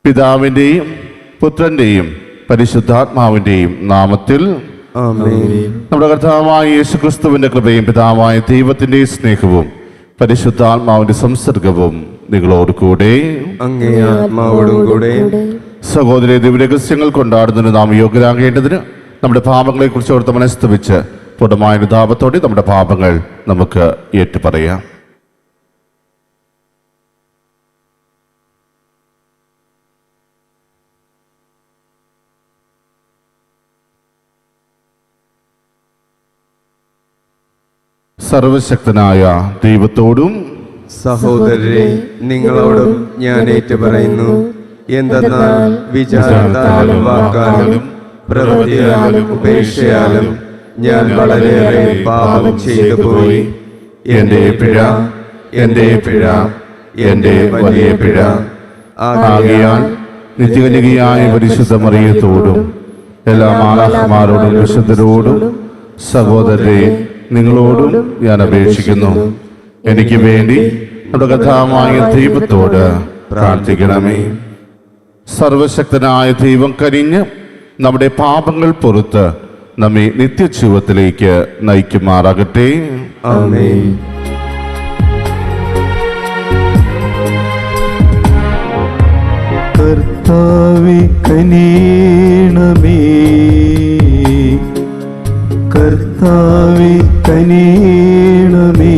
പിതാവിൻ്റെയും പുത്രൻ്റെയും പരിശുദ്ധാത്മാവിൻ്റെയും നാമത്തിൽ ആമേൻ. നമ്മുടെ കർത്താവായ യേശുക്രിസ്തുവിൻ്റെ കൃപയും പിതാവായ ദൈവത്തിൻ്റെ സ്നേഹവും പരിശുദ്ധാത്മാവിൻ്റെ സംസർഗവും നിങ്ങളോട് കൂടെ. അങ്ങേ ആത്മാവോടും കൂടെ. സഹോദരി, ദിവ്യരഹസ്യങ്ങൾ കൊണ്ടാടുന്നതിന് നാം യോഗ്യരാകേണ്ടതിന് നമ്മുടെ പാപങ്ങളെക്കുറിച്ച് ഓർത്ത് മനസ്തവിച്ച് പൂർണ്ണമായ അനുതാപത്തോടെ നമ്മുടെ പാപങ്ങൾ നമുക്ക് ഏറ്റുപറയാം. സർവശക്തനായ ദൈവത്തോടും സഹോദരരെ, നിങ്ങളോടും ഞാൻ ഏറ്റുപറയുന്നു. എന്തെന്നാൽ വിചാരത്താലും വാക്കാലും പ്രവൃത്തിയാലും ഉപേക്ഷയാലും ഞാൻ വളരെയേറെ പാപം ചെയ്തു പോയി. എൻ്റെ പിഴ, എൻ്റെ പിഴ, എൻ്റെ വലിയ പിഴ. ആകയാൽ നിത്യകന്യകയായ പരിശുദ്ധ മറിയത്തോടും എല്ലാ മാലാഖമാരോടും വിശുദ്ധരോടും സഹോദരരെ നിങ്ങളോടും ഞാൻ അപേക്ഷിക്കുന്നു, എനിക്ക് വേണ്ടി നമ്മുടെ കർത്താവായ ദൈവത്തോട് പ്രാർത്ഥിക്കണമേ. സർവശക്തനായ ദൈവം കനിഞ്ഞ് നമ്മുടെ പാപങ്ങൾ പൊറുത്ത് നമ്മെ നിത്യജീവിതത്തിലേക്ക് നയിക്കുമാറാകട്ടെ. ആമേൻ. കർത്താവേ കനിയണമേ, കർത്താവേ കനിയണമേ,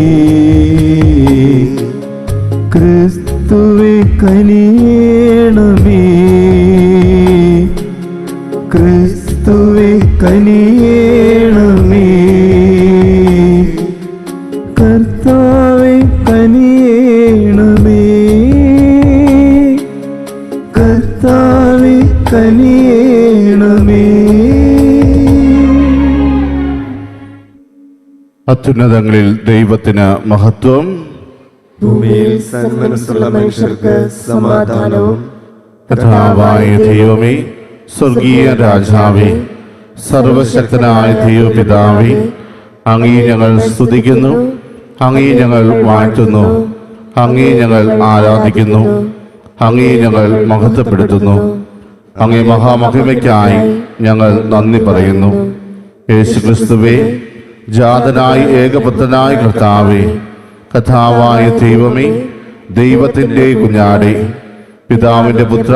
ക്രിസ്തുവേ കനിയണമേ, ക്രിസ്തുവേ കനിയണമേ, കർത്താവേ കനിയണമേ, കർത്താവേ കനിയണമേ. അത്യുന്നതങ്ങളിൽ ദൈവത്തിന് മഹത്വം, ഭൂമിയിൽ സന്മനസ്സുള്ള മനുഷ്യർക്ക് സമാധാനവും. കർത്താവായ ദൈവമേ, സ്വർഗീയ രാജാവേ, സർവശക്തനായ ദൈവപിതാവേ, അങ്ങേ ഞങ്ങൾ സ്തുതിക്കുന്നു, അങ്ങേ ഞങ്ങൾ വാഴ്ത്തുന്നു, അങ്ങേ ഞങ്ങൾ ആരാധിക്കുന്നു, അങ്ങേ ഞങ്ങൾ മഹത്വപ്പെടുത്തുന്നു. അങ്ങേ മഹാമഹിമയ്ക്കായി ഞങ്ങൾ നന്ദി പറയുന്നു. യേശുക്രിസ്തുവേ, ജാതനായി ഏകപുത്രനായ കർത്താവേ, കർത്താവായ ദൈവമേ, ദൈവത്തിൻ്റെ കുഞ്ഞാടേ, പിതാവിൻ്റെ പുത്ര,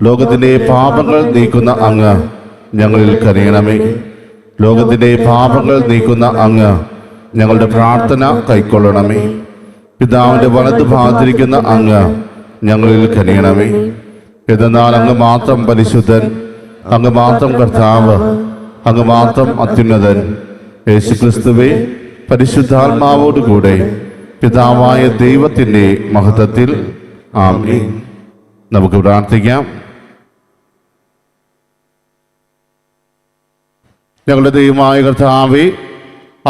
ലോകത്തിൻ്റെ പാപങ്ങൾ നീക്കുന്ന അങ്ങ് ഞങ്ങളിൽ കനിയണമേ. ലോകത്തിൻ്റെ പാപങ്ങൾ നീക്കുന്ന അങ്ങ് ഞങ്ങളുടെ പ്രാർത്ഥന കൈക്കൊള്ളണമേ. പിതാവിൻ്റെ വലതുഭാഗത്തിരിക്കുന്ന അങ്ങ് ഞങ്ങളിൽ കനിയണമേ. എന്നാൽ അങ്ങ് മാത്രം പരിശുദ്ധൻ, അങ്ങ് മാത്രം കർത്താവ്, അങ്ങ് മാത്രം അത്യുന്നതൻ. യേശുക്രിസ്തുവേ, പരിശുദ്ധാത്മാവോടുകൂടെ പിതാവായ ദൈവത്തിൻ്റെ മഹത്വത്തിൽ ആമേൻ. നമുക്ക് പ്രാർത്ഥിക്കാം. ഞങ്ങളുടെ ദൈവമായ കർത്താവേ,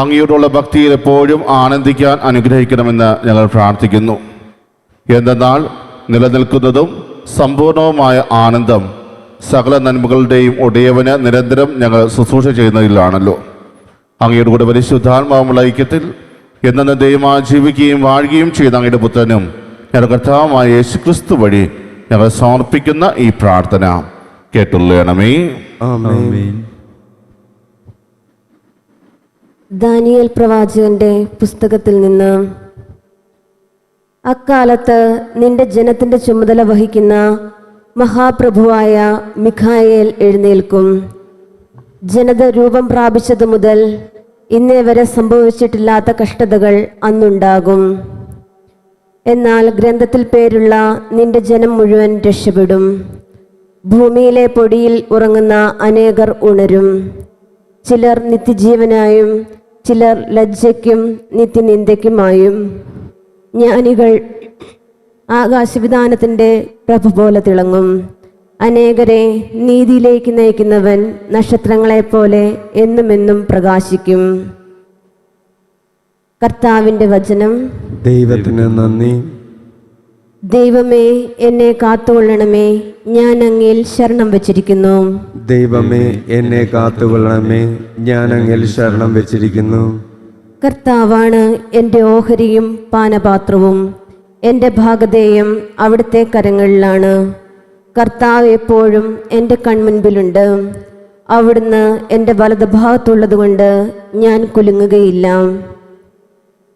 അങ്ങയോടുള്ള ഭക്തിയിൽ എപ്പോഴും ആനന്ദിക്കാൻ അനുഗ്രഹിക്കണമെന്ന് ഞങ്ങൾ പ്രാർത്ഥിക്കുന്നു. എന്തെന്നാൽ നിലനിൽക്കുന്നതും സമ്പൂർണവുമായ ആനന്ദം സകല നന്മകളുടെയും ഉടയവന് നിരന്തരം ഞങ്ങൾ ശുശ്രൂഷ ചെയ്യുന്നതിലാണല്ലോ. അങ്ങയുടെ കൂടെ പരിശുദ്ധാത്മാവുമുള്ള ഐക്യത്തിൽ എന്നെന്ന് ദൈവമായി ജീവിക്കുകയും വാഴുകയും ചെയ്ത അങ്ങയുടെ പുത്രനും ഞങ്ങളുടെ കർത്താവുമായ യേശുക്രിസ്തു വഴി ഞങ്ങൾ സമർപ്പിക്കുന്ന ഈ പ്രാർത്ഥന കേട്ടുള്ളണമേ. ആമേൻ. ദാനിയേൽ പ്രവാചകന്റെ പുസ്തകത്തിൽ നിന്ന്. അക്കാലത്ത് നിന്റെ ജനത്തിന്റെ ചുമതല വഹിക്കുന്ന മഹാപ്രഭുവായ മിഖായേൽ എഴുന്നേൽക്കും. ജനത രൂപം പ്രാപിച്ചതു മുതൽ ഇന്നേ വരെ സംഭവിച്ചിട്ടില്ലാത്ത കഷ്ടതകൾ അന്നുണ്ടാകും. എന്നാൽ ഗ്രന്ഥത്തിൽ പേരുള്ള നിന്റെ ജനം മുഴുവൻ രക്ഷപ്പെടും. ഭൂമിയിലെ പൊടിയിൽ ഉറങ്ങുന്ന അനേകർ ഉണരും. ചിലർ നിത്യജീവനായും ചിലർ ലജ്ജയ്ക്കും നിത്യനിന്ദയ്ക്കുമായും. ജ്ഞാനികൾ ആകാശവിധാനത്തിൻ്റെ പ്രഭ പോലെ തിളങ്ങും. അനേകരെ നീതിയിലേക്ക് നയിക്കുന്നവൻ നക്ഷത്രങ്ങളെപ്പോലെ എന്നുമെന്നും പ്രകാശിക്കും. കർത്താവിൻ്റെ വചനം. ദൈവത്തിന് നന്ദി. ദൈവമേ, എന്നെ കാത്തുകൊള്ളണമേ, ഞാൻ അങ്ങയിൽ ശരണം വച്ചിരിക്കുന്നു. ദൈവമേ, എന്നെ കാത്തുകൊള്ളണമേ, ഞാൻ അങ്ങിൽ ശരണം വെച്ചിരിക്കുന്നു. കർത്താവാണ് എൻ്റെ ഓഹരിയും പാനപാത്രവും. എൻ്റെ ഭാഗധേയം അവിടുത്തെ കരങ്ങളിലാണ്. കർത്താവ് എപ്പോഴും എൻ്റെ കൺമുൻപിലുണ്ട്. അവിടുന്ന് എൻ്റെ വലതുഭാഗത്തുള്ളതുകൊണ്ട് ഞാൻ കുലുങ്ങുകയില്ല.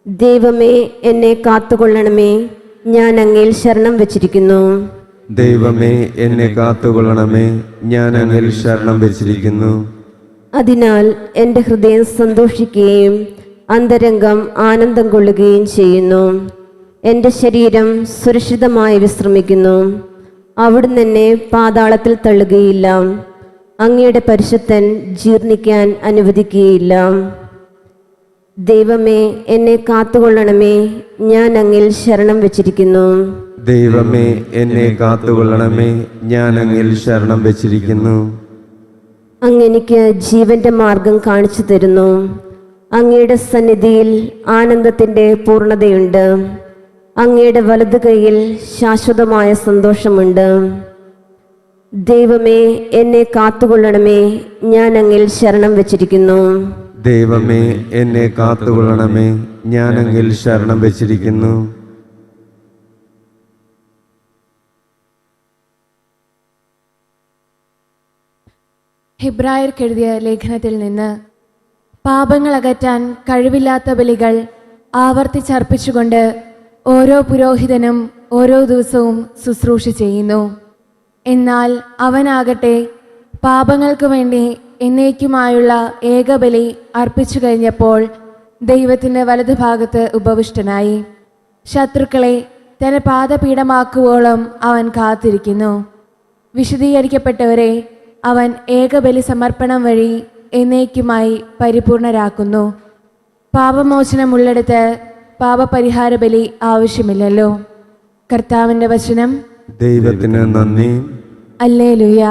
ദൈവമേ, എന്നെ കാത്തുകൊള്ളണമേ, ഞാൻ അങ്ങയിൽ ശരണം വച്ചിരിക്കുന്നു. ദൈവമേ, എന്നെ കാത്തുകൊള്ളണമേ, ഞാൻ അങ്ങിൽ ശരണം വെച്ചിരിക്കുന്നു. അതിനാൽ എൻ്റെ ഹൃദയം സന്തോഷിക്കുകയും അന്തരംഗം ആനന്ദം കൊള്ളുകയും ചെയ്യുന്നു. എൻ്റെ ശരീരം സുരക്ഷിതമായി വിശ്രമിക്കുന്നു. അവിടുന്ന് എന്നെ പാതാളത്തിൽ തള്ളുകയില്ല. അങ്ങയുടെ പരിശുദ്ധൻ ജീർണിക്കാൻ അനുവദിക്കുകയില്ല. ദൈവമേ, എന്നെ കാത്തുകൊള്ളണമേ, ഞാൻ അങ്ങിൽ ശരണം വച്ചിരിക്കുന്നു. ദൈവമേ, എന്നെ കാത്തുകൊള്ളണമേ, ഞാൻ അങ്ങിൽ ശരണം വെച്ചിരിക്കുന്നു. അങ്ങെനിക്ക് ജീവന്റെ മാർഗം കാണിച്ചു തരുന്നു. അങ്ങയുടെ സന്നിധിയിൽ ആനന്ദത്തിൻ്റെ പൂർണ്ണതയുണ്ട്. അങ്ങയുടെ വലതു കൈയിൽ ശാശ്വതമായ സന്തോഷമുണ്ട്. ദൈവമേ, എന്നെ കാത്തുകൊള്ളണമേ, ഞാൻ അങ്ങിൽ ശരണം വച്ചിരിക്കുന്നു. ദൈവമേ, എന്നെ കാത്തുകൊള്ളണമേ, ഞാൻ അങ്ങിൽ ശരണം വെച്ചിരിക്കുന്നു. ഹെബ്രായർക്കെഴുതിയ ലേഖനത്തിൽ നിന്ന് പാപങ്ങൾ അകറ്റാൻ കഴിവില്ലാത്ത ബലികൾ ആവർത്തിച്ചർപ്പിച്ചുകൊണ്ട് ഓരോ പുരോഹിതനും ഓരോ ദിവസവും ശുശ്രൂഷ ചെയ്യുന്നു. എന്നാൽ അവനാകട്ടെ പാപങ്ങൾക്ക് വേണ്ടി എന്നേക്കുമായുള്ള ഏകബലി അർപ്പിച്ചു കഴിഞ്ഞപ്പോൾ ദൈവത്തിൻ്റെ വലതുഭാഗത്ത് ഉപവിഷ്ടനായി. ശത്രുക്കളെ തന്റെ പാദപീഠമാക്കുവോളം അവൻ കാത്തിരിക്കുന്നു. വിശദീകരിക്കപ്പെട്ടവരെ അവൻ ഏകബലി സമർപ്പണം വഴി എന്നേക്കുമായി പരിപൂർണരാക്കുന്നു. പാപമോചനമുള്ളിടത്ത് പാപപരിഹാര ബലി ആവശ്യമില്ലല്ലോ. കർത്താവിൻ്റെ വചനം. ദൈവത്തിന് നന്ദി. ഹല്ലേലൂയ.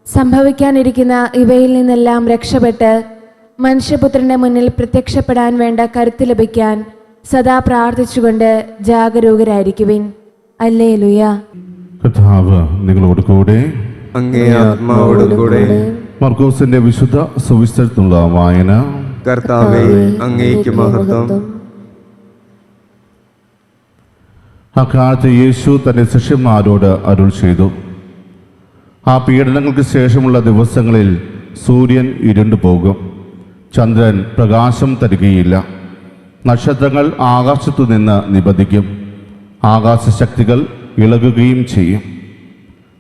സംഭവിക്കാനിരിക്കുന്ന ഇവയിൽ നിന്നെല്ലാം രക്ഷപ്പെട്ട് മനുഷ്യപുത്രന്റെ മുന്നിൽ പ്രത്യക്ഷപ്പെടാൻ വേണ്ട കരുത്ത് ലഭിക്കാൻ സദാ പ്രാർത്ഥിച്ചുകൊണ്ട് ജാഗരൂകരായിരിക്കുവിൻ. ഹല്ലേലൂയ. കർത്താവ് നിങ്ങളോട് കൂടെ. അങ്ങേ ആത്മാവോട് കൂടെ. മർക്കോസിന്റെ വിശുദ്ധ സുവിശേഷത്തിനുള്ള വായന. കർത്താവേ, അങ്ങേക്ക് മഹത്വം. അക്കാലത്ത് യേശു തന്റെ ശിഷ്യന്മാരോട് അരുൾ ചെയ്തു, ആ പീഡനങ്ങൾക്ക് ശേഷമുള്ള ദിവസങ്ങളിൽ സൂര്യൻ ഇരുണ്ടു പോകും, ചന്ദ്രൻ പ്രകാശം തരികയില്ല, നക്ഷത്രങ്ങൾ ആകാശത്തു നിന്ന് നിബദിക്കും, ആകാശശക്തികൾ ഇളകുകയും ചെയ്യും.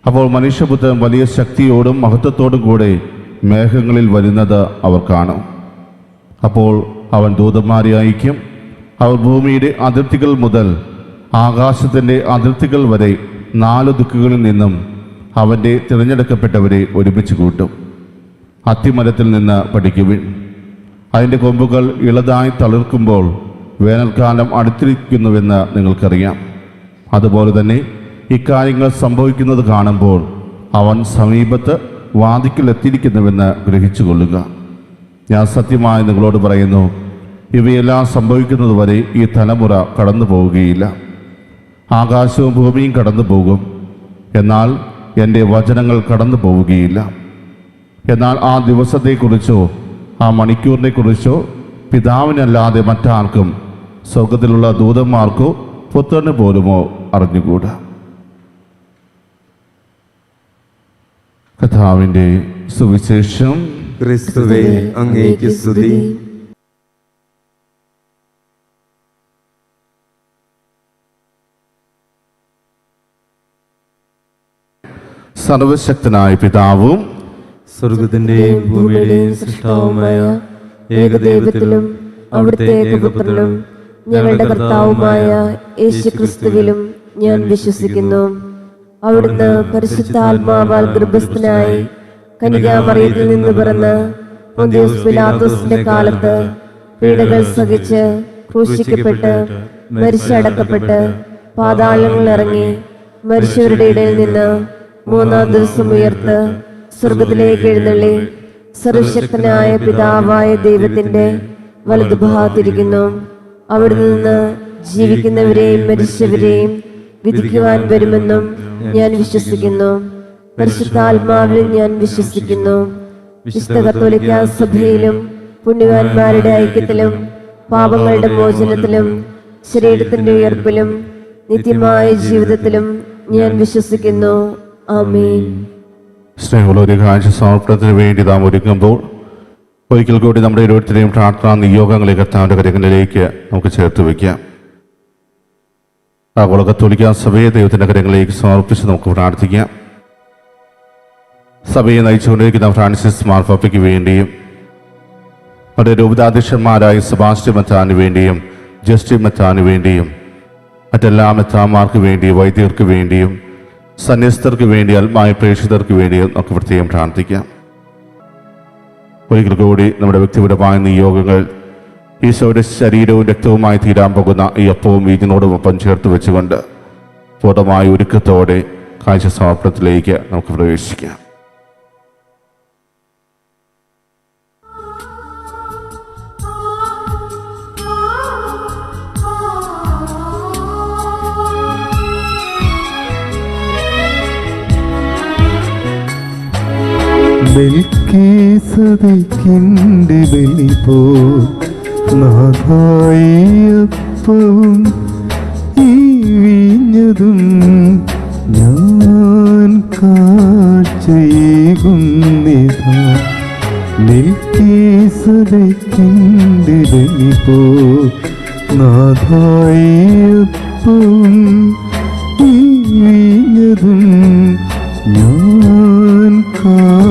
അപ്പോൾ മനുഷ്യപുത്രൻ വലിയ ശക്തിയോടും മഹത്വത്തോടും കൂടെ മേഘങ്ങളിൽ വരുന്നത് അവർ കാണും. അപ്പോൾ അവൻ ദൂതന്മാരെ അയക്കും. അവർ ഭൂമിയുടെ അതിർത്തികൾ മുതൽ ആകാശത്തിൻ്റെ അതിർത്തികൾ വരെ 4 ദിക്കുകളിൽ നിന്നും അവൻ്റെ തിരഞ്ഞെടുക്കപ്പെട്ടവരെ ഒരുമിച്ച് കൂട്ടും. അത്തിമരത്തിൽ നിന്ന് പഠിക്കുവിൻ. അതിൻ്റെ കൊമ്പുകൾ ഇളതായി തളിർക്കുമ്പോൾ വേനൽക്കാലം അടുത്തിരിക്കുന്നുവെന്ന് നിങ്ങൾക്കറിയാം. അതുപോലെ തന്നെ ഇക്കാര്യങ്ങൾ സംഭവിക്കുന്നത് കാണുമ്പോൾ അവൻ സമീപത്ത് വാതിക്കലെത്തിയിരിക്കുന്നുവെന്ന് ഗ്രഹിച്ചുകൊള്ളുക. ഞാൻ സത്യമായി നിങ്ങളോട് പറയുന്നു, ഇവയെല്ലാം സംഭവിക്കുന്നതുവരെ ഈ തലമുറ കടന്നു പോവുകയില്ല. ആകാശവും ഭൂമിയും കടന്നു പോകും, എന്നാൽ എൻ്റെ വചനങ്ങൾ കടന്നു പോവുകയില്ല. എന്നാൽ ആ ദിവസത്തെക്കുറിച്ചോ ആ മണിക്കൂറിനെക്കുറിച്ചോ പിതാവിനല്ലാതെ മറ്റാർക്കും, സ്വർഗത്തിലുള്ള ദൂതന്മാർക്കോ പുത്രന് പോലുമോ അറിഞ്ഞുകൂടാ. കർത്താവിൻ്റെ സുവിശേഷം. ക്രിസ്തുവേ, അങ്ങേക്ക് സ്തുതി. സർവശക്തനായ പിതാവും സ്വർഗത്തിന്റെയും ഭൂമിയുടെയും സൃഷ്ടാവുമായ ഏകദൈവത്തിലും അവിടുത്തെ ഏകപുത്രനും ഞങ്ങളുടെ കർത്താവുമായ യേശുക്രിസ്തുവിലും ഞാൻ വിശ്വസിക്കുന്നു. അവിടുന്ന് പരിശുദ്ധാത്മാവാൽ ഗർഭസ്ഥനായി കന്യകാമറിയത്തിൽ നിന്ന് പിറന്ന് പൊന്തിയോസ് പിലാത്തോസിന്റെ കാലത്ത് പീഡകൾ സഹിച്ച് ക്രൂശിക്കപ്പെട്ട് മരിച്ചടക്കപ്പെട്ട് പാതാളങ്ങളിൽ ഇറങ്ങി മരിച്ചവരുടെ ഇടയിൽ നിന്ന് 3-ാം ദിവസം ഉയർത്ത് സ്വർഗത്തിലേക്ക് എഴുന്നള്ളി സർവശക്തനായ പിതാവായ ദൈവത്തിന്റെ വലതുഭാഗത്തിരിക്കുന്നു. അവിടെ നിന്ന് ജീവിക്കുന്നവരെയും മരിച്ചവരെയും വിധിക്കുവാൻ വരുമെന്നും ഞാൻ വിശ്വസിക്കുന്നു. പരിശുദ്ധാത്മാവിലും ഞാൻ വിശ്വസിക്കുന്നു. വിശുദ്ധ കത്തോലിക്കാ സഭയിലും പുണ്യവാന്മാരുടെ ഐക്യത്തിലും പാപങ്ങളുടെ മോചനത്തിലും ശരീരത്തിന്റെ ഉയർപ്പിലും നിത്യമായ ജീവിതത്തിലും ഞാൻ വിശ്വസിക്കുന്നു. ആമേൻ. സ്നേഹമുള്ളൊരു കാഴ്ച സമർപ്പണത്തിന് വേണ്ടി നാം ഒരുങ്ങുമ്പോൾ ഒരിക്കൽ കൂടി നമ്മുടെ ഓരോരുത്തരെയും പ്രാർത്ഥനാ നിയോഗങ്ങളെ കർത്താവിൻ്റെ കരങ്ങളിലേക്ക് നമുക്ക് ചേർത്ത് വയ്ക്കാം. ആഗോള കത്തോലിക്ക സഭയെ ദൈവത്തിൻ്റെ കരങ്ങളിലേക്ക് സമർപ്പിച്ച് നമുക്ക് പ്രാർത്ഥിക്കാം. സഭയെ നയിച്ചുകൊണ്ടിരിക്കുന്ന ഫ്രാൻസിസ് മാർപ്പാപ്പയ്ക്ക് വേണ്ടിയും അവരുടെ രൂപതാധ്യക്ഷന്മാരായ സെബാസ്റ്റ്യൻ മെത്രാന് വേണ്ടിയും ജസ്റ്റിൻ മെത്രാന് വേണ്ടിയും മറ്റെല്ലാ മെത്രാന്മാർക്ക് വേണ്ടിയും വൈദികർക്ക് വേണ്ടിയും സന്യസ്തർക്ക് വേണ്ടി ആത്മായ പ്രേക്ഷിതർക്ക് വേണ്ടിയും നമുക്ക് പ്രത്യേകം പ്രാർത്ഥിക്കാം. ഒരിക്കൽ കൂടി നമ്മുടെ വ്യക്തിപരമായ നിയോഗങ്ങൾ ഈശോയുടെ ശരീരവും രക്തവുമായി തീരാൻ പോകുന്ന ഈ അപ്പവും വീഞ്ഞിനോടുമൊപ്പം ചേർത്ത് വെച്ചുകൊണ്ട് പൂർണ്ണമായ ഒരുക്കത്തോടെ കാഴ്ച സമർപ്പണത്തിലേക്ക് നമുക്ക് പ്രവേശിക്കാം. ബലിക്കീസതയ്ക്കിൻ്റെ ബലി പോ നാഥായപ്പവും ഈ വീഞ്ഞതും ഞാൻ കാഴ്ചയേകുന്നിതാ. ബലിക്കീസതയ്ക്കിൻ്റെ ബലി പോ നാഥായപ്പവും ഈ വീഞ്ഞതും ഞാൻ കാഴ്ചയേകുന്നിതാ.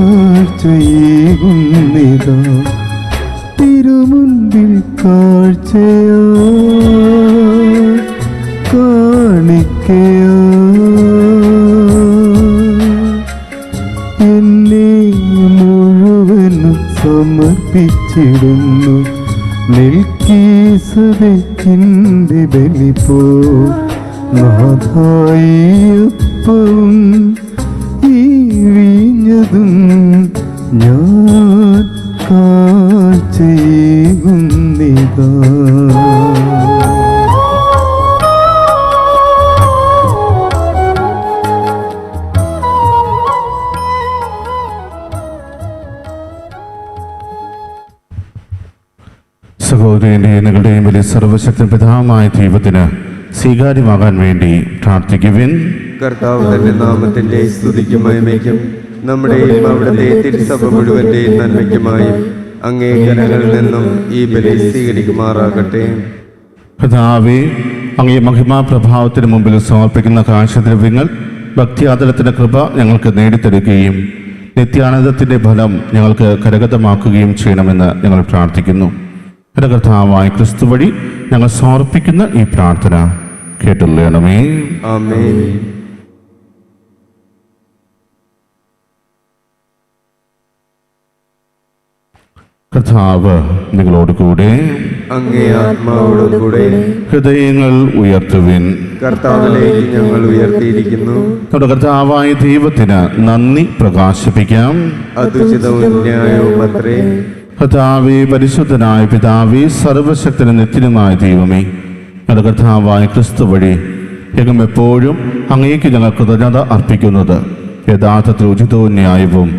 തിരുമുൻപിൽ കാഴ്ചയാ കാണിക്കയാ എന്നെ മുഴുവനും സമർപ്പിച്ചിടുന്നു. മെൽക്കീസദെക്കിൻ്റെ ബലി പോ നാഥായപ്പവും ഈ വീഞ്ഞതും ഞാൻ കാഴ്ചയേകുന്നിതാ. സഹോദരന്റെയും നിങ്ങളുടെയും വലിയ സർവശക്തൻ പിതാവായ ദൈവത്തിന് സ്വീകാര്യമാകാൻ വേണ്ടി പ്രാർത്ഥിക്കുവിൻ. കർത്താവ് തന്റെ നാമത്തിന്റെ സ്തുതിക്കും മഹിമയ്ക്കും നമ്മുടെയും അവിടുത്തെ തിരുസഭ മുഴുവന്റെയും നന്മയ്ക്കുമായും അങ്ങേ കരങ്ങളിൽ നിന്നും ഈ ബലി സ്വീകരിക്കുമാറാകട്ടെ. പിതാവേ, അങ്ങേ മഹിമാ പ്രഭാവത്തിന് മുമ്പിൽ സമർപ്പിക്കുന്ന കാഴ്ചദ്രവ്യങ്ങൾ ഭക്തിയാദരത്തിന്റെ കൃപ ഞങ്ങൾക്ക് നേടിത്തരുകയും നിത്യാനന്ദത്തിന്റെ ഫലം ഞങ്ങൾക്ക് കരഗതമാക്കുകയും ചെയ്യണമെന്ന് ഞങ്ങൾ പ്രാർത്ഥിക്കുന്നു. എൻ്റെ കർത്താവായ ക്രിസ്തു വഴി ഞങ്ങൾ സമർപ്പിക്കുന്ന ഈ പ്രാർത്ഥന കേട്ടുള്ളണമേ. ആമേൻ. കർത്താവ് നിങ്ങളോടുകൂടെ, അങ്ങേ ആത്മാവോടുകൂടെ. ഹൃദയങ്ങൾ ഉയർത്തുവിൻ. കർത്താവിലേക്ക് ഞങ്ങൾ ഉയർത്തിയിരിക്കുന്നു. നമ്മുടെ കർത്താവായ ദൈവത്തിന് നന്ദി പ്രകാശിപ്പിക്കാം. അതുചിതവും ന്യായവും അത്രേ. കർത്താവേ, പരിശുദ്ധനായ പിതാവേ, സർവശക്തനും നിത്യനുമായ ദൈവമേ, ഞങ്ങളുടെ കർത്താവായ ക്രിസ്തു വഴി ഞങ്ങൾ എപ്പോഴും അങ്ങേക്ക് ഞങ്ങൾ കൃതജ്ഞത അർപ്പിക്കുന്നത് യഥാർത്ഥത്തിൽ ഉചിതവും ന്യായവും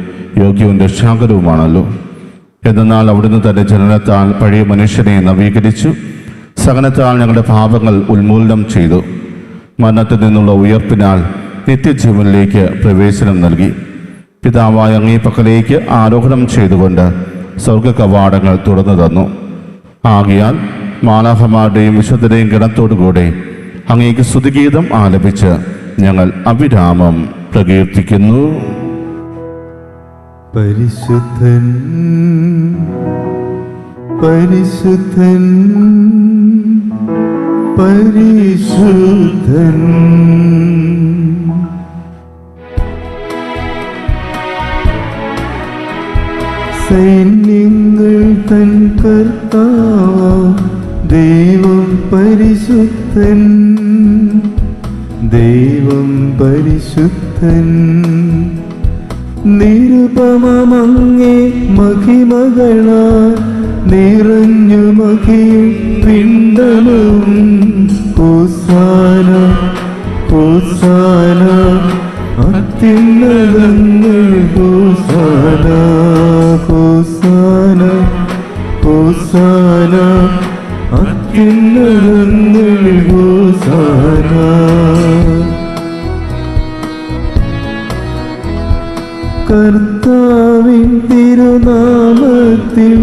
യോഗ്യവും രക്ഷാകരവുമാണല്ലോ. എന്നാൽ അവിടുന്ന് തന്റെ ജനനത്താൽ പഴയ മനുഷ്യനെ നവീകരിച്ചു, സഹനത്താൽ ഞങ്ങളുടെ പാപങ്ങൾ ഉന്മൂലനം ചെയ്തു, മരണത്തിൽ നിന്നുള്ള ഉയർപ്പിനാൽ നിത്യജീവനിലേക്ക് പ്രവേശനം നൽകി. പിതാവായ അങ്ങേ പക്കലേക്ക് ആരോഹണം ചെയ്തുകൊണ്ട് സ്വർഗ കവാടങ്ങൾ തുറന്നു തന്നു. ആകയാൽ മാലാഖമാരുടെയും വിശുദ്ധരെയും ഗണത്തോടുകൂടെ അങ്ങേക്ക് സ്തുതിഗീതം ആലപിച്ച് ഞങ്ങൾ അവിരാമം പ്രകീർത്തിക്കുന്നു. പരിശുദ്ധൻ പരിശുദ്ധൻ പരിശുദ്ധൻ സൈന്യങ്ങൾ തൻ കർത്താവ് ദൈവം പരിശുദ്ധൻ ദൈവം പരിശുദ്ധൻ നിരുപമങ്ങേ മഹിമകളാൽ നിറഞ്ഞു മഹിയും പിണ്ടലും ഹോസാന ഹോസാന അത്യുന്നതങ്ങൾ ഹോസാന ഹോസാന ഹോസാന അത്യുന്നതങ്ങൾ ഹോസാന. കർത്താവിൻ തിരുനാമത്തിൽ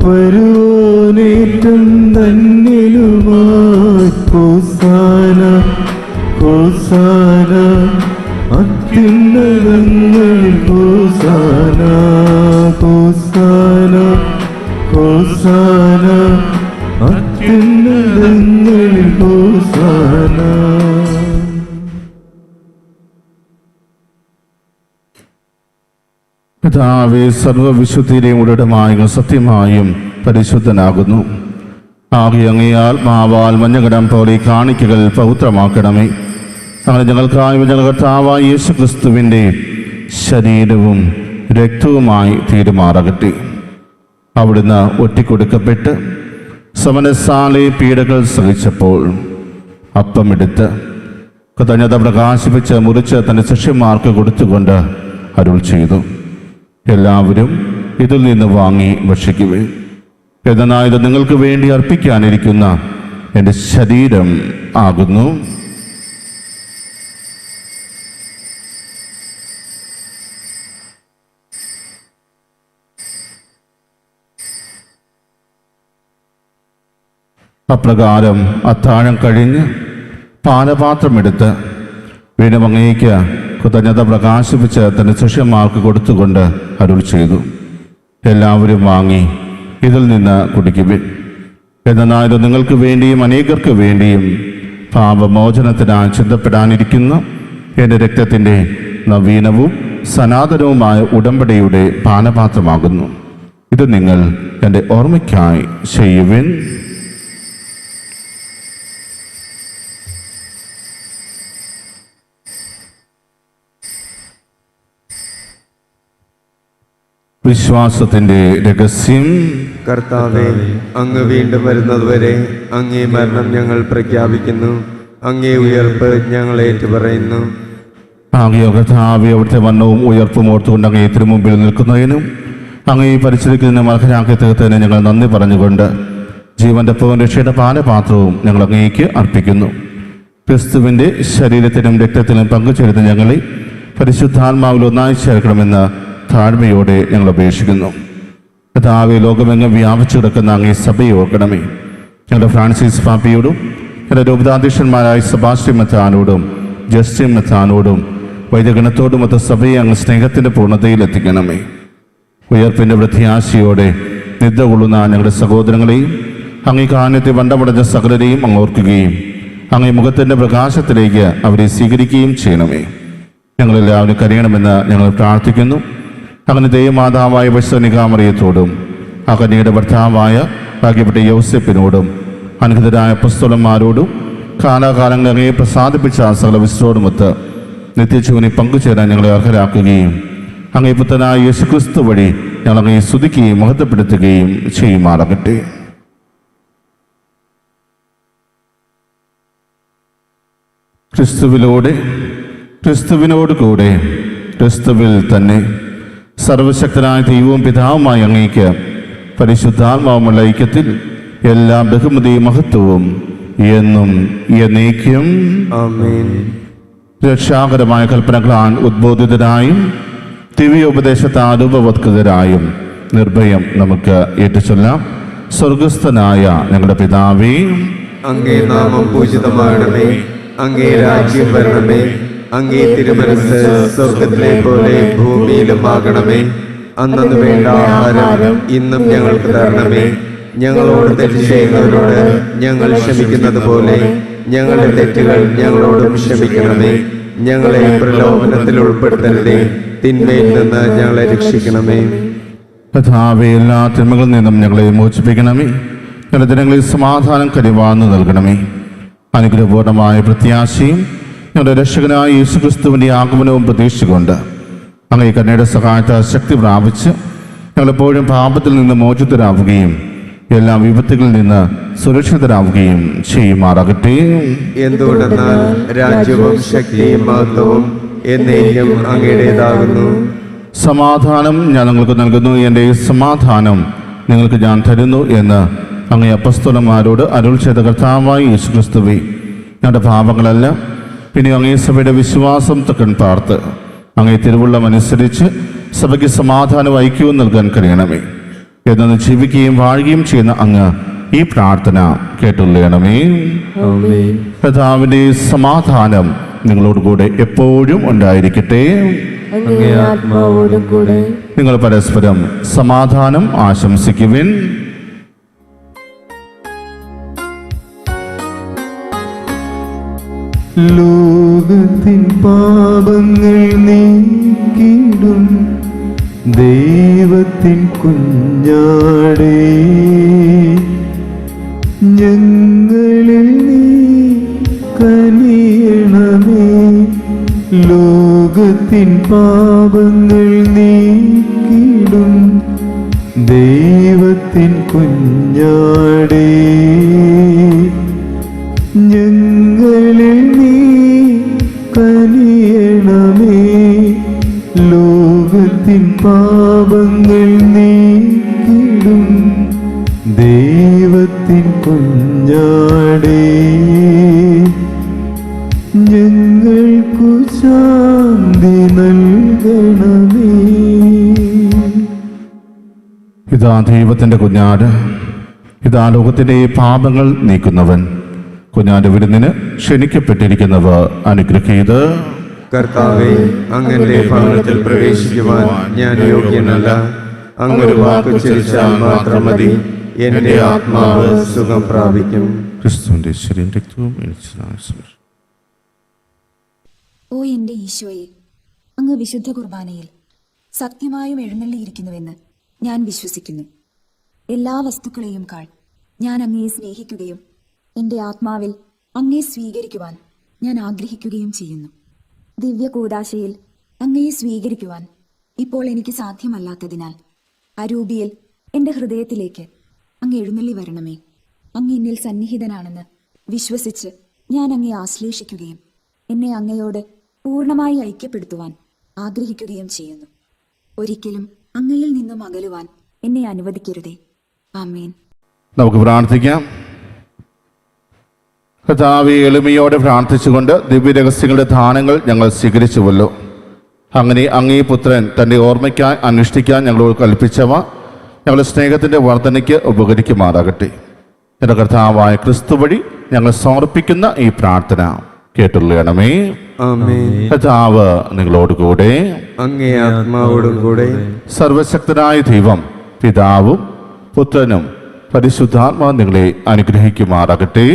വരുവോനേറ്റം ധന്യനുമായി ഹോസാന ഹോസാന അത്യുന്നതങ്ങളിൽ ഹോസാന ഹോസാന ഹോസാന അത്യുന്നതങ്ങളിൽ ഹോസാന. പിതാവേ, സർവവിശുദ്ധിയുടെയും ഉടമയും സത്യമായും പരിശുദ്ധനാകുന്നു. ആകെ അങ്ങേ ആത്മാവാൽ മഞ്ഞകടം പോലെ ഈ കാണിക്കകൾ പവിത്രമാക്കണമേ. അങ്ങനെ ഞങ്ങൾക്കായി ഞങ്ങൾ കർത്താവായ യേശു ക്രിസ്തുവിൻ്റെ ശരീരവും രക്തവുമായി തീരുമാറാകട്ടെ. അവിടുന്ന് ഒറ്റിക്കൊടുക്കപ്പെട്ട് സമനസാലെ പീഡകൾ സഹിച്ചപ്പോൾ അപ്പമെടുത്ത് കൃതജ്ഞത പ്രകാശിപ്പിച്ച് മുറിച്ച് തൻ്റെ ശിഷ്യന്മാർക്ക് കൊടുത്തുകൊണ്ട് അരുൾ ചെയ്തു, എല്ലാവരും ഇതിൽ നിന്ന് വാങ്ങി ഭക്ഷിക്കുവിൻ. എന്നാൽ ഇത് നിങ്ങൾക്ക് വേണ്ടി അർപ്പിക്കാനിരിക്കുന്ന എൻ്റെ ശരീരം ആകുന്നു. അപ്രകാരം അത്താഴം കഴിഞ്ഞ് പാനപാത്രമെടുത്ത് വീണ്ടും അങ്ങേക്ക് കൃതജ്ഞത പ്രകാശിപ്പിച്ച് തൻ്റെ ശിഷ്യന്മാർക്ക് കൊടുത്തുകൊണ്ട് അരുൾ ചെയ്തു, എല്ലാവരും വാങ്ങി ഇതിൽ നിന്ന് കുടിക്കുവിൻ. എന്നാൽ ഇത് നിങ്ങൾക്ക് വേണ്ടിയും അനേകർക്ക് വേണ്ടിയും പാപമോചനത്തിനായി ചിന്തപ്പെടാനിരിക്കുന്ന എൻ്റെ രക്തത്തിൻ്റെ നവീനവും സനാതനവുമായ ഉടമ്പടിയുടെ പാനപാത്രമാകുന്നു. ഇത് നിങ്ങൾ എൻ്റെ ഓർമ്മയ്ക്കായി ചെയ്യുവിൻ. വിശ്വാസത്തിൻ്റെ രഹസ്യം. കർത്താവേ, അങ്ങ് വീണ്ടും വരുന്നതുവരെ അങ്ങേ മരണം ഞങ്ങൾ പ്രഖ്യാപിക്കുന്നു, അങ്ങേ ഉയർപ്പ് ഞങ്ങൾ ഏറ്റുപറയുന്നു. ആകെയോ കർത്താവേ, അവിടുത്തെ മരണവും ഉയർപ്പും ഓർത്തുകൊണ്ട് അങ്ങേ തിരുമുമ്പിൽ നിൽക്കുന്നതിനും അങ്ങേ പരിചരിക്കുന്നതിനും അർഹരാക്കി തീർത്തതിന് ഞങ്ങൾ നന്ദി പറഞ്ഞുകൊണ്ട് ജീവന്റെ രക്ഷയുടെ പാനപാത്രവും ഞങ്ങൾ അങ്ങേക്ക് അർപ്പിക്കുന്നു. ക്രിസ്തുവിൻ്റെ ശരീരത്തിനും രക്തത്തിനും പങ്കുചേരുന്ന ഞങ്ങളെ പരിശുദ്ധാത്മാവിൽ ഒന്നായി ചേർക്കണമെന്ന് താഴ്മയോടെ ഞങ്ങൾ അപേക്ഷിക്കുന്നു. കർത്താവേ, ലോകമെങ്ങും വ്യാപിച്ചു കിടക്കുന്ന അങ്ങേ സഭയെ ഓർക്കണമേ. ഞങ്ങളുടെ ഫ്രാൻസിസ് പാപ്പിയോടും ഞങ്ങളുടെ രൂപതാധ്യക്ഷന്മാരായ സെബാസ്റ്റ്യൻ മെത്രാനോടും ജസ്റ്റിൻ മെത്രാനോടും വൈദ്യഗണത്തോടുമൊത്ത സഭയെ അങ്ങ് സ്നേഹത്തിൻ്റെ പൂർണ്ണതയിൽ എത്തിക്കണമേ. ഉയർപ്പിൻ്റെ പ്രത്യാശയോടെ നിദ്ര കൊള്ളുന്ന ഞങ്ങളുടെ സഹോദരങ്ങളെയും അങ്ങേ കാനത്തെ വണ്ടമടഞ്ഞ സകലരെയും അങ്ങ് ഓർക്കുകയും അങ്ങേ മുഖത്തിൻ്റെ പ്രകാശത്തിലേക്ക് അവരെ സ്വീകരിക്കുകയും ചെയ്യണമേ. ഞങ്ങളെല്ലാവരും കരയണമെന്ന് ഞങ്ങൾ പ്രാർത്ഥിക്കുന്നു. അങ്ങനെ ദൈവമാതാവായ പരിശുദ്ധനികാമറിയത്തോടും ആ കന്യയുടെ ഭർത്താവായ ഭാഗ്യപ്പെട്ട യൗസേപ്പിനോടും അനുഗ്രഹീതരായ അപ്പോസ്തലന്മാരോടും കാലാകാലങ്ങൾ അങ്ങയെ പ്രസാദിപ്പിച്ച സകല വിശ്വരോടുമൊത്ത് നിത്യജീവനെ പങ്കുചേരാൻ ഞങ്ങളെ അർഹരാക്കുകയും അങ്ങേ പുത്രനായ യേശുക്രിസ്തു വഴി ഞങ്ങൾ അങ്ങയെ സ്തുതിക്കുകയും മഹത്വപ്പെടുത്തുകയും ചെയ്യുമാറാകട്ടെ. ക്രിസ്തുവിലൂടെ, ക്രിസ്തുവിനോട് കൂടെ, ക്രിസ്തുവിൽ തന്നെ സർവശക്തനായ ദൈവവും പിതാവുമായ അങ്ങേക്ക് പരിശുദ്ധാത്മാവുമുള്ള ഐക്യത്തിൽ എല്ലാ ബഹുമതിയും മഹത്വവും എന്നും എന്നേക്കും ആമേൻ. രക്ഷാകരമായ കൽപ്പനകളാൽ ഉദ്ബോധിതരായും ദിവ്യോപദേശത്താൽ ഉപവത്കൃതരായും നിർഭയം നമുക്ക് ഏറ്റുചൊല്ലാം. സ്വർഗസ്ഥനായ ഞങ്ങളുടെ പിതാവേ, അങ്ങേ നാമം പൂജിതമാകണമേ, അങ്ങേ രാജ്യം വരണമേ, അങ്ങേ തിരുമനസ് സ്വർഗത്തിലെ പോലെ ഭൂമിയിലും ആകണമേ. അന്നു വേണ്ട ആഹാരം ഇന്നും ഞങ്ങൾക്ക് തരണമേ. ഞങ്ങളോട് തെറ്റ് ചെയ്യുന്നവരോട് ഞങ്ങൾ ക്ഷമിക്കുന്നത് പോലെ ഞങ്ങളുടെ തെറ്റുകൾ ഞങ്ങളോടും ക്ഷമിക്കണമേ. ഞങ്ങളെ പ്രലോഭനത്തിൽ ഉൾപ്പെടുത്തരുതേ, തിന്മയിൽ നിന്ന് ഞങ്ങളെ രക്ഷിക്കണമേ. കഥാവെ എല്ലാ തിന്മകളിൽ നിന്നും ഞങ്ങളെ മോചിപ്പിക്കണമേ. ഞങ്ങളുടെ ജനങ്ങളിൽ സമാധാനം കനിവാർന്നു നൽകണമേ. അനുഗ്രഹപൂർണമായ പ്രത്യാശയും ഞങ്ങളുടെ രക്ഷകനായ യേശുക്രിസ്തുവിൻ്റെ ആഗമനവും പ്രതീക്ഷിച്ചുകൊണ്ട് അങ്ങേ കരുണയുടെ സഹായത്താൽ ശക്തി പ്രാപിച്ച് ഞങ്ങളെപ്പോഴും പാപത്തിൽ നിന്ന് മോചിതരാവുകയും എല്ലാ വിപത്തുകളിൽ നിന്ന് സുരക്ഷിതരാവുകയും ചെയ്യുമാറാകട്ടെ. എന്തുകൊണ്ടെന്നാൽ രാജ്യവും ശക്തിയും മഹത്വവും എന്നേക്കും അങ്ങയുടേതാകുന്നു. സമാധാനം ഞാൻ നിങ്ങൾക്ക് നൽകുന്നു, എൻ്റെ സമാധാനം നിങ്ങൾക്ക് ഞാൻ തരുന്നു എന്ന് അങ്ങേ അപ്പസ്തലന്മാരോട് അരുൾ ചെയ്ത കർത്താവായ യേശുക്രിസ്തുവേ, ഞങ്ങളുടെ പാപങ്ങളല്ല പിന്നെ അങ്ങേ സഭയുടെ വിശ്വാസം തക്കൻ പാർത്ത് അങ്ങേ തിരുവുള്ളം അനുസരിച്ച് സഭയ്ക്ക് സമാധാനവും ഐക്യവും നൽകാൻ കഴിയണമേ. എന്നു ജീവിക്കുകയും വാഴുകയും ചെയ്യുന്ന അങ്ങ് ഈ പ്രാർത്ഥന കേട്ടുള്ളണമേ. ആമേൻ. കർത്താവിന്റെ സമാധാനം നിങ്ങളോടുകൂടെ എപ്പോഴും ഉണ്ടായിരിക്കട്ടെ. അങ്ങേ ആത്മാവോടും കൂടെ. നിങ്ങൾ പരസ്പരം സമാധാനം ആശംസിക്കുവിൻ. ലോകത്തിൻ പാപങ്ങൾ നീക്കിടും ദൈവത്തിൻ കുഞ്ഞാടേ, ഞങ്ങളിൽ നീ കനിയണമേ. ലോകത്തിൻ പാപങ്ങൾ നീക്കിടും ദൈവത്തിൻ കുഞ്ഞാടേ, ഞങ്ങളിൽ നീ കനിയണമേ. ലോകത്തിൻ പാപങ്ങൾ നീക്കിടും ദൈവത്തിൻ കുഞ്ഞാടേ, ഞങ്ങൾക്കു ശാന്തി നൽകണമേ. ഇതാ ദൈവത്തിന്റെ കുഞ്ഞാട്, ഇതാ ലോകത്തിന്റെ പാപങ്ങൾ നീക്കുന്നവൻ. കുഞ്ഞാന്റെ വിരുന്നിന് ക്ഷണിക്കപ്പെട്ടിരിക്കുന്നവർ അനുഗ്രഹീത്. കർത്താവേ, അങ്ങന്റെ ഭവനത്തിൽ പ്രവേശിക്കുവാൻ ഞാൻ യോഗ്യനല്ല. അങ്ങൊരു വാക്ക് ഉച്ചരിച്ചാൽ മാത്രം മതി, എന്റെ ആത്മാവ് സുഖം പ്രാപിക്കും. ക്രിസ്തുവിന്റെ ശരീരം രക്തവും എനിക്ക് ഓ എൻ്റെ ഈശോയെ, അങ്ങ് വിശുദ്ധ കുർബാനയിൽ സത്യമായും എഴുന്നള്ളിയിരിക്കുന്നുവെന്ന് ഞാൻ വിശ്വസിക്കുന്നു. എല്ലാ വസ്തുക്കളെയും കാൾ ഞാൻ അങ്ങയെ സ്നേഹിക്കുകയും എൻ്റെ ആത്മാവിൽ അങ്ങയെ സ്വീകരിക്കുവാൻ ഞാൻ ആഗ്രഹിക്കുകയും ചെയ്യുന്നു. ദിവ്യ കൂദാശയിൽ അങ്ങയെ സ്വീകരിക്കുവാൻ ഇപ്പോൾ എനിക്ക് സാധ്യമല്ലാത്തതിനാൽ അരൂപിയിൽ എൻ്റെ ഹൃദയത്തിലേക്ക് അങ്ങ് എഴുന്നള്ളി വരണമേ. അങ്ങ് എന്നിൽ സന്നിഹിതനാണെന്ന് വിശ്വസിച്ച് ഞാൻ അങ്ങയെ ആശ്ലേഷിക്കുകയും എന്നെ അങ്ങയോട് പൂർണ്ണമായി ഐക്യപ്പെടുത്തുവാൻ ആഗ്രഹിക്കുകയും ചെയ്യുന്നു. ഒരിക്കലും അങ്ങയിൽ നിന്നും അകലുവാൻ എന്നെ അനുവദിക്കരുതേ. ആമേൻ. നമുക്ക് പ്രാർത്ഥിക്കാം. കർത്താവേ, എളിമയോടെ പ്രാർത്ഥിച്ചുകൊണ്ട് ദിവ്യരഹസ്യങ്ങളുടെ ദാനങ്ങൾ ഞങ്ങൾ സ്വീകരിച്ചുവല്ലോ. അങ്ങനെ അങ്ങേ പുത്രൻ തൻ്റെ ഓർമ്മയ്ക്കായി അനുഷ്ഠിക്കാൻ ഞങ്ങളോട് കൽപ്പിച്ചവ ഞങ്ങളുടെ സ്നേഹത്തിൻ്റെ വർധനയ്ക്ക് ഉപകരിക്കുമാറാകട്ടെ. എൻ്റെ കർത്താവായ ക്രിസ്തു വഴി ഞങ്ങൾ സമർപ്പിക്കുന്ന ഈ പ്രാർത്ഥന കേട്ടുള്ളണമേ. ആമേൻ. കർത്താവ് നിങ്ങളോടുകൂടെ. അങ്ങേ ആത്മാവോടും കൂടെ. സർവശക്തനായ ദൈവം പിതാവും പുത്രനും പരിശുദ്ധാത്മാവ് നിങ്ങളെ അനുഗ്രഹിക്കുമാറാകട്ടെ.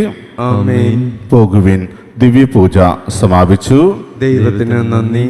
ആമേൻ. പോകുവിൻ. ദിവ്യപൂജ സമാപിച്ചു. ദൈവത്തിന് നന്ദി.